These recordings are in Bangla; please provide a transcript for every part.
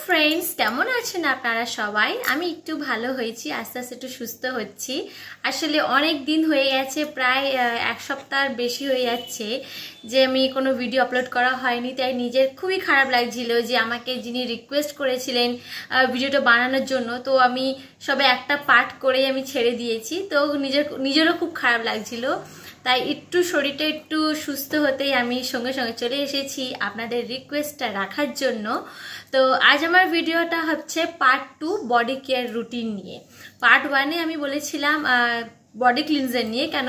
ফ্রেন্ডস, কেমন আছেন আপনারা সবাই? আমি একটু ভালো হয়েছি, আস্তে আস্তে একটু সুস্থ হচ্ছি। আসলে অনেক দিন হয়ে গেছে, প্রায় এক সপ্তাহের বেশি হয়ে যাচ্ছে যে আমি কোনো ভিডিও আপলোড করা হয়নি। তাই নিজের খুবই খারাপ লাগছিল যে আমাকে যিনি রিকোয়েস্ট করেছিলেন ভিডিওটা বানানোর জন্য, তো আমি সবে একটা পার্ট করে আমি ছেড়ে দিয়েছি। তো নিজেরও খুব খারাপ লাগছিল। তাই একটু শরীরটা একটু সুস্থ হতেই আমি সঙ্গে সঙ্গে চলে এসেছি আপনাদের রিকোয়েস্টটা রাখার জন্য। তো আজ আমার ভিডিওটা হচ্ছে পার্ট 2 বডি কেয়ার রুটিন নিয়ে। পার্ট 1-এ আমি বলেছিলাম বডি ক্লিনজার নিয়ে, কেন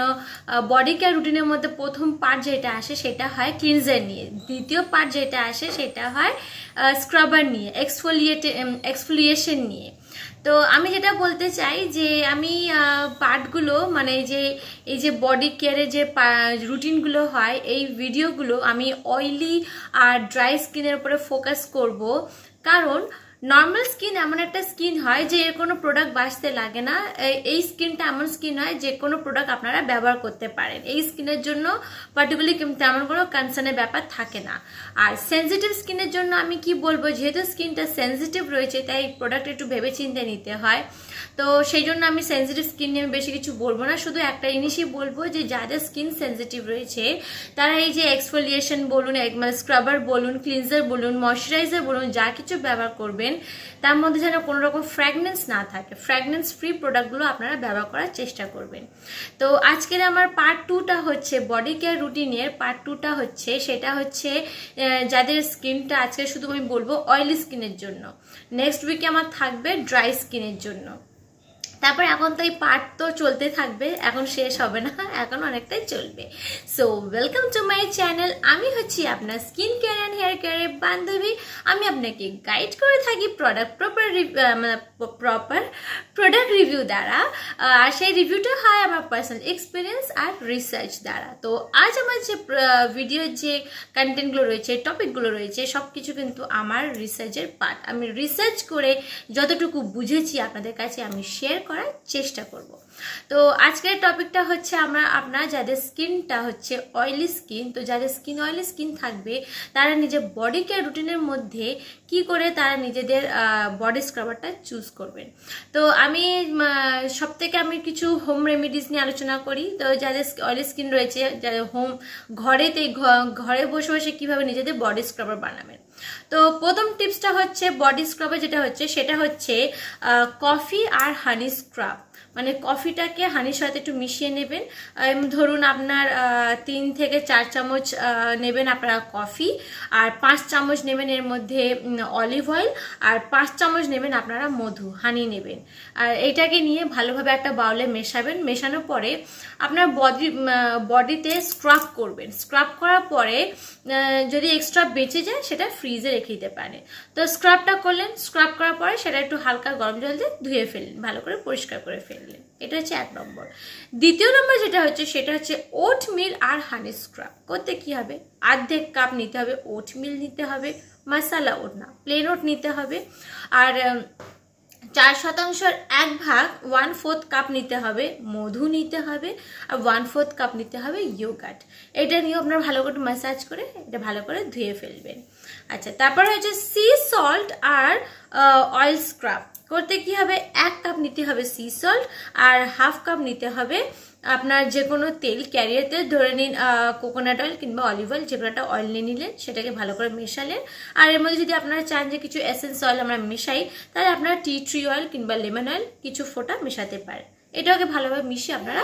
বডি কেয়ার রুটিনের মধ্যে প্রথম পার্ট যেটা আসে সেটা হয় ক্লিনজার নিয়ে, দ্বিতীয় পার্ট যেটা আসে সেটা হয় স্ক্রাবার নিয়ে, এক্সফোলিয়েশন নিয়ে। তো আমি যেটা বলতে চাই যে আমি পার্টগুলো মানে এই যে বডি কেয়ারের যে রুটিনগুলো হয়, এই ভিডিওগুলো আমি অয়েলি আর ড্রাই স্কিনের উপরে ফোকাস করব। কারণ নর্মাল স্কিন এমন একটা স্কিন হয় যে এর কোনো প্রোডাক্ট বাঁচতে লাগে না। এই স্কিনটা এমন স্কিন হয় যে কোনো প্রোডাক্ট আপনারা ব্যবহার করতে পারেন। এই স্কিনের জন্য পার্টিকুলারলি তেমন কোনো কনসার্নের ব্যাপার থাকে না। আর সেনজিটিভ স্কিনের জন্য আমি কি বলবো, যেহেতু স্কিনটা সেনজিটিভ রয়েছে তাই প্রোডাক্ট একটু ভেবেচিন্তে নিতে হয়। তো সেই জন্য আমি সেনজিটিভ স্কিন নিয়ে বেশি কিছু বলবো না, শুধু একটা জিনিসই বলবো যে যাদের স্কিন সেনজিটিভ রয়েছে তারা এই যে এক্সফোলিয়েশন বলুন, মানে স্ক্রাবার বলুন, ক্লিনজার বলুন, ময়শ্চারাইজার বলুন, যা কিছু ব্যবহার করবেন তার মধ্যে যেন কোনো রকম ফ্র্যাগনেন্স না থাকে। ফ্র্যাগনেন্স ফ্রি প্রোডাক্টগুলো আপনারা ব্যবহার করার চেষ্টা করবেন। তো আজকের আমার পার্ট 2টা হচ্ছে বডি কেয়ার রুটিনের পার্ট 2টা হচ্ছে, সেটা হচ্ছে যাদের স্কিনটা আজকে শুধু আমি বলবো অয়েলি স্কিনের জন্য, নেক্সট উইকে আমার থাকবে ড্রাই স্কিনের জন্য। তারপর এখন তো এই পার্ট তো চলতে থাকবে, এখন শেষ হবে না, এখন অনেকটাই চলবে। So welcome to my channel. আমি হচ্ছি আপনার স্কিন কেয়ার অ্যান্ড হেয়ার কেয়ারের বান্ধবী। আমি আপনাকে গাইড করে থাকি প্রপার প্রোডাক্ট রিভিউ দ্বারা, আর সেই রিভিউটা হয় আমার পার্সোনাল এক্সপিরিয়েন্স আর রিসার্চ দ্বারা। তো আজ আমার যে ভিডিওর যে কন্টেন্টগুলো রয়েছে, টপিকগুলো রয়েছে, সব কিছু কিন্তু আমার রিসার্চের পার্ট। আমি রিসার্চ করে যতটুকু বুঝেছি আপনাদের কাছে আমি শেয়ার করার চেষ্টা করব। তো আজকের টপিকটা হচ্ছে আপনার যাদের স্কিনটা হচ্ছে অয়েলি স্কিন, তো যাদের স্কিন অয়েলি স্কিন থাকবে তারা নিজের বডি কেয়ার রুটিনের মধ্যে কি করে তারা নিজেদের বডি স্ক্রাবারটা চুজ করবেন। তো আমি আমি কিছু হোম রেমিডিস নিয়ে আলোচনা করি। তো যাদের অয়েলি স্কিন রয়েছে, যাদের ঘরে বসে বসে কিভাবে নিজেদের বডি স্ক্রাবার বানাবেন। তো প্রথম টিপসটা হচ্ছে বডি স্ক্রাবার যেটা হচ্ছে সেটা হচ্ছে কফি আর হানি স্ক্রাব। মানে কফিটাকে হানির সাথে একটু মিশিয়ে নেবেন। ধরুন আপনার 3 থেকে 4 চামচ নেবেন আপনারা কফি, আর 5 চামচ নেবেন এর মধ্যে অলিভ অয়েল, আর 5 চামচ নেবেন আপনারা মধু, হানি নেবেন। আর এইটাকে নিয়ে ভালোভাবে একটা বাউলে মেশাবেন। মেশানোর পরে আপনার বডিতে স্ক্রাব করবেন। স্ক্রাব করার পরে যদি এক্সট্রা বেঁচে যায় সেটা ফ্রিজে রেখে দিতে পারেন। তো স্ক্রাবটা করলেন, স্ক্রাব করার পরে সেটা একটু হালকা গরম জল দিয়ে ধুয়ে ফেললেন, ভালো করে পরিষ্কার করে ফেললেন। এটা হচ্ছে 1 নম্বর। দ্বিতীয় নম্বর যেটা হচ্ছে সেটা হচ্ছে ওট মিল আর হানি স্ক্রাব করতে কি হবে, অর্ধেক কাপ নিতে হবে ওট মিল নিতে হবে, মশলা ওট না, প্লেন ওট নিতে হবে। আর 4% 1 ভাগ 1/4 কাপ নিতে হবে মধু নিতে হবে, আর 1/4 কাপ নিতে হবে ইয়োগার্ট। এটা নিয়ে আপনারা ভালো করে ম্যাসাজ করে এটা ভালো করে ধুয়ে ফেলবেন। আচ্ছা, তারপরে হচ্ছে সি সল্ট আর অয়েল স্ক্রাব করতে কি হবে, 1 কাপ নিতে হবে সি সল্ট, আর 1/2 কাপ নিতে হবে আপনার যে কোনো তেল, ক্যারিয়ার তেল, ধরে নিন কোকোনাট অয়েল কিংবা অলিভ অয়েল, যে কোনো একটা অয়েল নিয়ে নিলেন, সেটাকে ভালো করে মেশালেন। আর এর মধ্যে যদি আপনারা চান যে কিছু এসেন্স অয়েল আমরা মেশাই, তাহলে আপনারা টি ট্রি অয়েল কিংবা লেমন অয়েল কিছু ফোঁটা মেশাতে পারেন। এটাকে ভালোভাবে মিশিয়ে আপনারা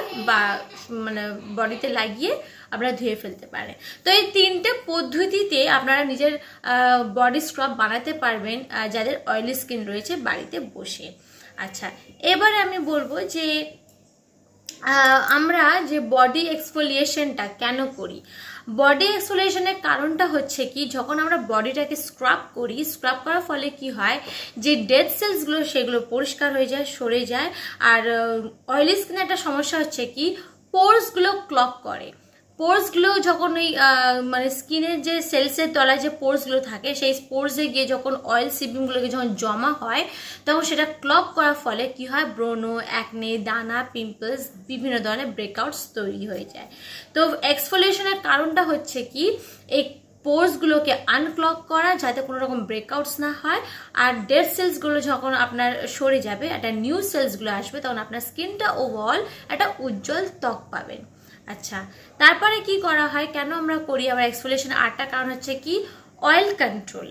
মানে বডিতে লাগিয়ে আপনারা ধুয়ে ফেলতে পারেন। তো এই 3টে পদ্ধতিতে আপনারা নিজের বডি স্ক্রাব বানাতে পারবেন যাদের অয়েলি স্কিন রয়েছে বাড়িতে বসে। আচ্ছা, এবারে আমি বলবো যে আমরা যে বডি এক্সফোলিয়েশনটা কেন করি। বডি এক্সফোলিয়েশনের কারণটা হচ্ছে কি, যখন আমরা বডিটাকে স্ক্রাব করি, স্ক্রাব করার ফলে কি হয়, যে ডেড সেলসগুলো সেগুলো পরিষ্কার হয়ে যায়, সরে যায়। আর অয়েলি স্কিনে একটা সমস্যা হচ্ছে কি, পোরসগুলো ক্লগ করে। পোরসগুলো যখন ওই মানে স্কিনের যে সেলসের তলায় যে পোরসগুলো থাকে, সেই পোরসে গিয়ে যখন অয়েল সিবিমগুলোকে যখন জমা হয়, তখন সেটা ক্লগ করার ফলে কি হয়, ব্রোনো, অ্যাকনে, দানা, পিম্পলস, বিভিন্ন ধরনের ব্রেকআউটস তৈরি হয়ে যায়। তো এক্সফোলিয়েশনের কারণটা হচ্ছে কি, এই পোর্সগুলোকে আনক্লগ করা, যাতে কোনো রকম ব্রেকআউটস না হয়। আর ডেড সেলসগুলো যখন আপনার সরে যাবে, একটা নিউ সেলসগুলো আসবে, তখন আপনার স্কিনটা ওভারঅল একটা উজ্জ্বল ত্বক পাবেন। আচ্ছা, তারপরে কি করা হয়, কেন আমরা করি আবার এক্সফোলিয়েশন? আরেকটা কারণ হচ্ছে কি, অয়েল কন্ট্রোল।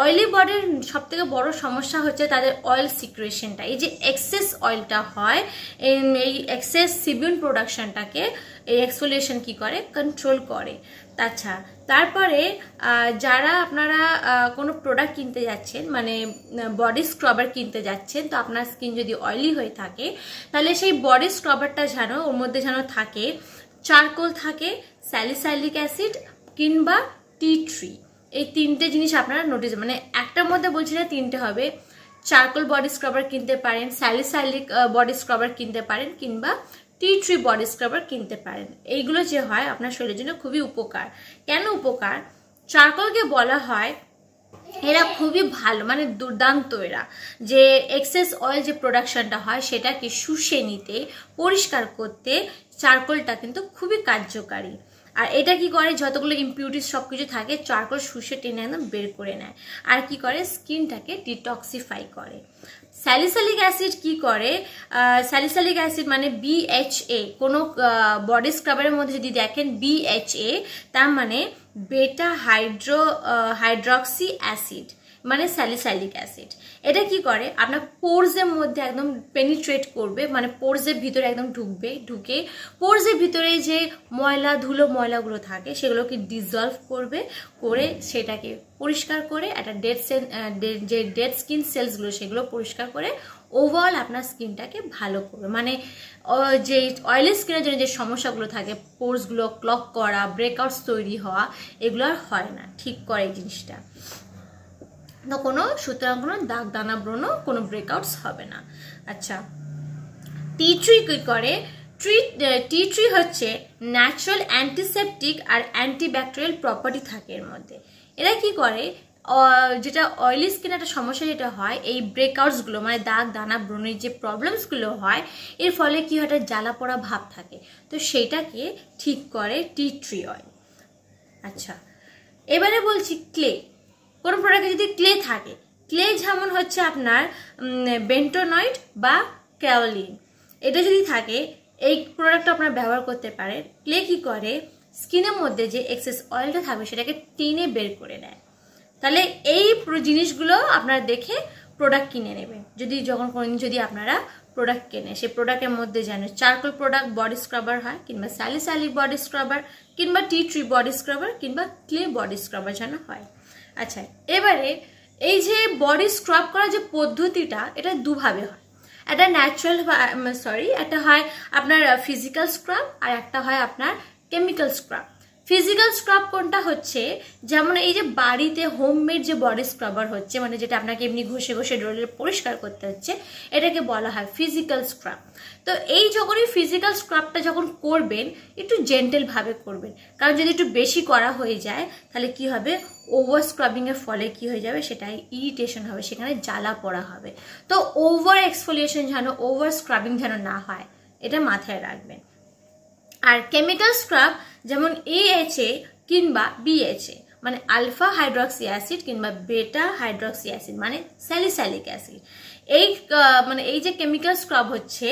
অয়েলি বডির সব থেকে বড় সমস্যা হচ্ছে তাদের অয়েল সিক্রেশনটা। এই যে এক্সেস অয়েলটা হয়, এই এক্সেস সিবিউন প্রোডাকশনটাকে এই এক্সফোলিয়েশন কি করে, কন্ট্রোল করে। আচ্ছা, তারপরে যারা আপনারা কোনো প্রোডাক্ট কিনতে যাচ্ছেন, মানে বডি স্ক্রাবার কিনতে যাচ্ছেন, তো আপনার স্কিন যদি অয়েলি হয়ে থাকে, তাহলে সেই বডি স্ক্রাবারটা যেন ওর মধ্যে যেন থাকে চারকোল থাকে, স্যালিসাইলিক অ্যাসিড কিংবা টি ট্রি। এই তিনটে জিনিস আপনারা নোটিস, মানে একটার মধ্যে বলছি না, তিনটে হবে। চারকোল বডি স্ক্রাবার কিনতে পারেন, স্যালিসাইলিক বডি স্ক্রাবার কিনতে পারেন, কিংবা টি ট্রি বডি স্ক্রাবার কিনতে পারেন। এইগুলো যে হয় আপনার শরীরের জন্য খুবই উপকার। কেন উপকার? চারকোলকে বলা হয় এরা খুবই ভালো, মানে দুর্দান্ত এরা, যে এক্সেস অয়েল যে প্রোডাকশনটা হয় সেটাকে শুষে নিতে, পরিষ্কার করতে চারকোলটা কিন্তু খুবই কার্যকারী। আর এটা কি করে, যতগুলো ইম্পিউরিটিস সবকিছু থাকে চারকোল শুষে টেনে একদম বের করে নেয়। আর কি করে, স্কিনটাকে ডিটক্সিফাই করে। স্যালিসাইলিক অ্যাসিড কি করে, স্যালিসাইলিক অ্যাসিড মানে BHA, কোনো বডি স্ক্রাবারের মধ্যে যদি দেখেন BHA, তার মানে বেটা হাইড্রক্সি অ্যাসিড, মানে স্যালিসাইলিক অ্যাসিড। এটা কি করে, আপনার পোরসের মধ্যে একদম পেনিট্রেট করবে, মানে পোরসের ভিতরে একদম ঢুকে পোরসের ভিতরে যে ময়লাগুলো থাকে সেগুলোকে ডিজলভ করে সেটাকে পরিষ্কার করে, একটা যে ডেড স্কিন সেলসগুলো সেগুলো পরিষ্কার করে ওভারঅল আপনার স্কিনটাকে ভালো করবে। মানে যে অয়েলি স্কিনের জন্য যে সমস্যাগুলো থাকে, পোরসগুলো ক্লগ করা, ব্রেকআউটস তৈরি হওয়া, এগুলো আর হয় না, ঠিক করে এই জিনিসটা। তো সুতরাং কোনো দাগ দানা ব্রণ, কোনো ব্রেকআউটস হবে না। আচ্ছা, টি ট্রি কি করে, টি ট্রি হচ্ছে ন্যাচারাল অ্যান্টিসেপটিক আর অ্যান্টিব্যাকটেরিয়াল প্রপার্টি থাকে এর মধ্যে। এরা কি করে, যেটা অয়েলি স্কিন একটা সমস্যা যেটা হয়, এই ব্রেকআউটসগুলো মানে দাগ দানা ব্রণের যে প্রবলেমসগুলো হয়, এর ফলে কি হয়, একটা জ্বালা পোড়া ভাব থাকে, তো সেইটাকে ঠিক করে টি ট্রি অয়েল। আচ্ছা, এবারে বলছি ক্লে। কোনো প্রোডাক্টে যদি ক্লে থাকে, ক্লে যেমন হচ্ছে আপনার বেন্টোনয়েড বা কাওলিন, এটা যদি থাকে, এই প্রোডাক্টটা আপনারা ব্যবহার করতে পারেন। ক্লে কি করে, স্কিনের মধ্যে যে এক্সেস অয়েলটা থাকবে সেটাকে টেনে বের করে দেয়। তাহলে এই জিনিসগুলো আপনারা দেখে প্রোডাক্ট কিনে নেবেন। যদি আপনারা প্রোডাক্ট কেনে, সেই প্রোডাক্টের মধ্যে যেন চারকোল প্রোডাক্ট বডি স্ক্রাবার হয়, কিংবা স্যালিসাইলিক বডি স্ক্রাবার, কিংবা টি ট্রি বডি স্ক্রাবার, কিংবা ক্লে বডি স্ক্রাবার যেন হয়। আচ্ছা, এবারে এই যে বডি স্ক্রাব করার যে পদ্ধতিটা, এটা দুভাবে হয়। একটা একটা হয় আপনার ফিজিক্যাল স্ক্রাব, আর একটা হয় আপনার কেমিক্যাল স্ক্রাব। ফিজিক্যাল স্ক্রাব কোনটা হচ্ছে, যেমন এই যে বাড়িতে হোমমেড যে বডি স্ক্রাবার হচ্ছে, মানে যেটা আপনাকে এমনি ঘষে ডলে পরিষ্কার করতে হচ্ছে, এটাকে বলা হয় ফিজিক্যাল স্ক্রাব। তো এই যখনই ফিজিক্যাল স্ক্রাবটা যখন করবেন, একটু জেন্টেল ভাবে করবেন, কারণ যদি একটু বেশি করা হয়ে যায় তাহলে কি হবে, ওভার স্ক্রাবিং এর ফলে কি হয়ে যাবে, সেটাই ইরিটেশন হবে, সেখানে জ্বালা পড়া হবে। তো ওভার এক্সফোলিয়েশন যেন, ওভার স্ক্রাবিং যেন না হয়, এটা মাথায় রাখবেন। আর কেমিক্যাল স্ক্রাব যেমন AHA কিংবা BHA, মানে আলফা হাইড্রক্সি অ্যাসিড কিংবা বেটা হাইড্রক্সি অ্যাসিড, মানে স্যালিসাইলিক অ্যাসিড। এই যে কেমিক্যাল স্ক্রাব হচ্ছে,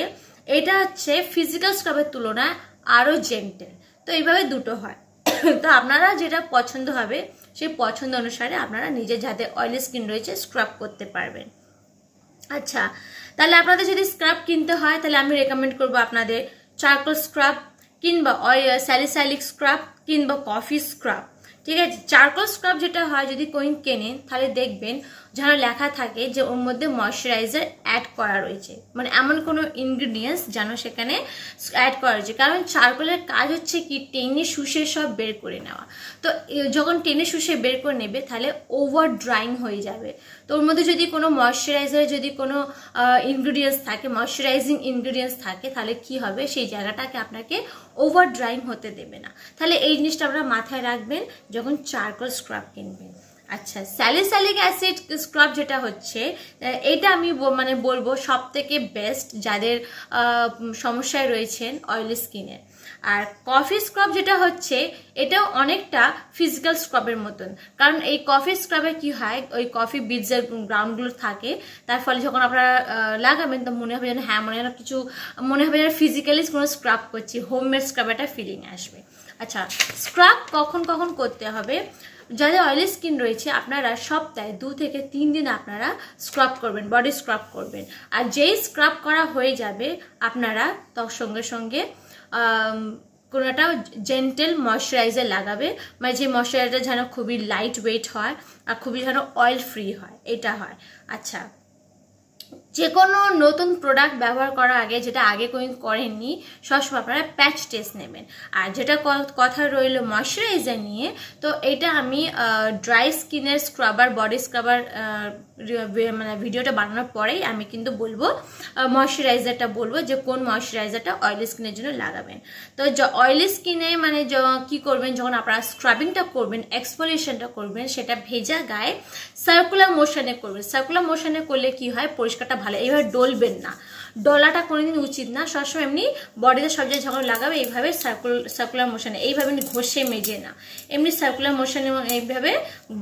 এটা হচ্ছে ফিজিক্যাল স্ক্রাবের তুলনায় আরো জেন্টেল। তো এইভাবে দুটো হয়। তো আপনারা যেটা পছন্দ হবে, সেই পছন্দ অনুসারে আপনারা নিজের যাতে অয়েলি স্কিন রয়েছে স্ক্রাব করতে পারবেন। আচ্ছা, তাহলে আপনাদের যদি স্ক্রাব কিনতে হয়, তাহলে আমি রেকমেন্ড করবো আপনাদের চারকোল স্ক্রাব, কিংবা স্যালিসাইলিক স্ক্রাব, কিংবা কফি স্ক্রাব। ঠিক আছে, চারকোল স্ক্রাব যেটা হয়, যদি কেনেন তাহলে দেখবেন যেন লেখা থাকে যে ওর মধ্যে ময়শ্চারাইজার অ্যাড করা রয়েছে, মানে এমন কোনো ইনগ্রিডিয়েন্টস যেন সেখানে অ্যাড করা রয়েছে। কারণ চারকোলের কাজ হচ্ছে কি, টেনে শুষে সব বের করে নেওয়া। তো যখন টেনে শুষে বের করে নেবে, তাহলে ওভার ড্রাইং হয়ে যাবে। তো ওর মধ্যে যদি কোনো ময়শ্চারাইজার, যদি কোনো ইনগ্রিডিয়েন্টস থাকে, ময়শ্চারাইজিং ইনগ্রিডিয়েন্টস থাকে, তাহলে কি হবে, সেই জায়গাটাকে আপনাকে ওভার ড্রাইং হতে দেবে না। তাহলে এই জিনিসটা আপনারা মাথায় রাখবেন যখন চারকোল স্ক্রাব কিনবেন। আচ্ছা, স্যালিসাইলিক অ্যাসিড স্ক্রাব যেটা হচ্ছে, এটা আমি বলবো সব থেকে বেস্ট যাদের সমস্যায় রয়েছেন অয়েলি স্কিনের। আর কফি স্ক্রাব যেটা হচ্ছে এটাও অনেকটা ফিজিক্যাল স্ক্রাবের মতন, কারণ এই কফি স্ক্রাবে কি হয়, ওই কফি বিটসের গ্রাউন্ডগুলো থাকে, তার ফলে যখন আপনারা লাগাবেন তো মনে হবে যেন হ্যাঁ মনে হয় কিছু, মনে হবে যেন ফিজিক্যালি কোনো স্ক্রাব করছি, হোমমেড স্ক্রাব একটা ফিলিং আসবে। আচ্ছা, স্ক্রাব কখন কখন করতে হবে? যাদের অয়েলি স্কিন রয়েছে আপনারা সপ্তাহে 2 থেকে 3 দিন আপনারা স্ক্রাব করবেন, বডি স্ক্রাব করবেন। আর যেই স্ক্রাব করা হয়ে যাবে আপনারা তার সঙ্গে সঙ্গে কোনো একটা জেন্টেল ময়শ্চারাইজার লাগাবে, মানে যে ময়শ্চারাইজার যেন খুবই লাইট ওয়েট হয় আর খুবই যেন অয়েল ফ্রি হয়, এটা হয়। আচ্ছা, যে কোনো নতুন প্রোডাক্ট ব্যবহার করার আগে, যেটা আগে কোনো করেননি, সবসময় আপনারা প্যাচ টেস্ট নেবেন। আর যেটা কথা রইল ময়শ্চারাইজার নিয়ে, তো এটা আমি ড্রাই স্কিনের স্ক্রাবার, বডি স্ক্রাবার মানে ভিডিওটা বানানোর পরেই আমি কিন্তু বলবো, ময়শ্চারাইজারটা বলবো যে কোন ময়শ্চারাইজারটা অয়েলি স্কিনের জন্য লাগাবেন। তো অয়েলি স্কিনে মানে কি করবেন, যখন আপনারা স্ক্রাবিংটা করবেন, এক্সফোলিয়েশনটা করবেন, সেটা ভেজা গায়ে সার্কুলার মোশনে করবেন। সার্কুলার মোশনে করলে কি হয়, পরিষ্কারটা ভালো, এইভাবে ডলবেন না, ডলাটা কোনোদিন উচিত না। সবসময় এমনি বডিতে সব জায়গায় যখন লাগাবে এইভাবে সার্কুলার মোশনে, এইভাবে ঘষে মেজে না, এমনি সার্কুলার মোশনে এইভাবে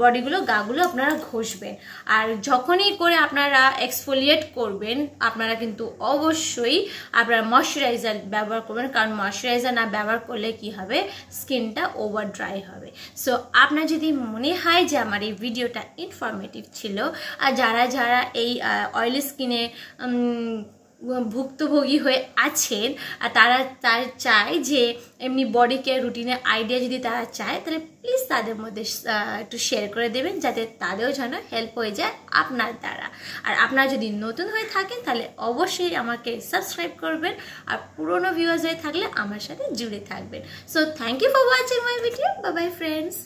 বডিগুলো গাগুলো আপনারা ঘষবেন। আর যখনই করে আপনারা এক্সফোলিয়েট করবেন আপনারা কিন্তু অবশ্যই আপনারা ময়শ্চারাইজার ব্যবহার করবেন, কারণ ময়শ্চারাইজার না ব্যবহার করলে কি হবে, স্কিনটা ওভার ড্রাই হবে। সো আপনার যদি মনে হয় যে আমার এই ভিডিওটা ইনফরমেটিভ ছিল, আর যারা যারা এই অয়েলি স্কিনে ভুক্তভোগী হয়ে আছেন আর তারা চায় যে এমনি বডি কেয়ার রুটিনের আইডিয়া যদি তারা চায়, তাহলে প্লিজ তাদের মধ্যে একটু শেয়ার করে দেবেন, যাতে তাদেরও যেন হেল্প হয়ে যায় আপনার দ্বারা। আর আপনারা যদি নতুন হয়ে থাকেন তাহলে অবশ্যই আমাকে সাবস্ক্রাইব করবেন, আর পুরনো ভিউয়ার্স হয়ে থাকলে আমার সাথে জুড়ে থাকবেন। So thank you for watching my video. Bye bye friends.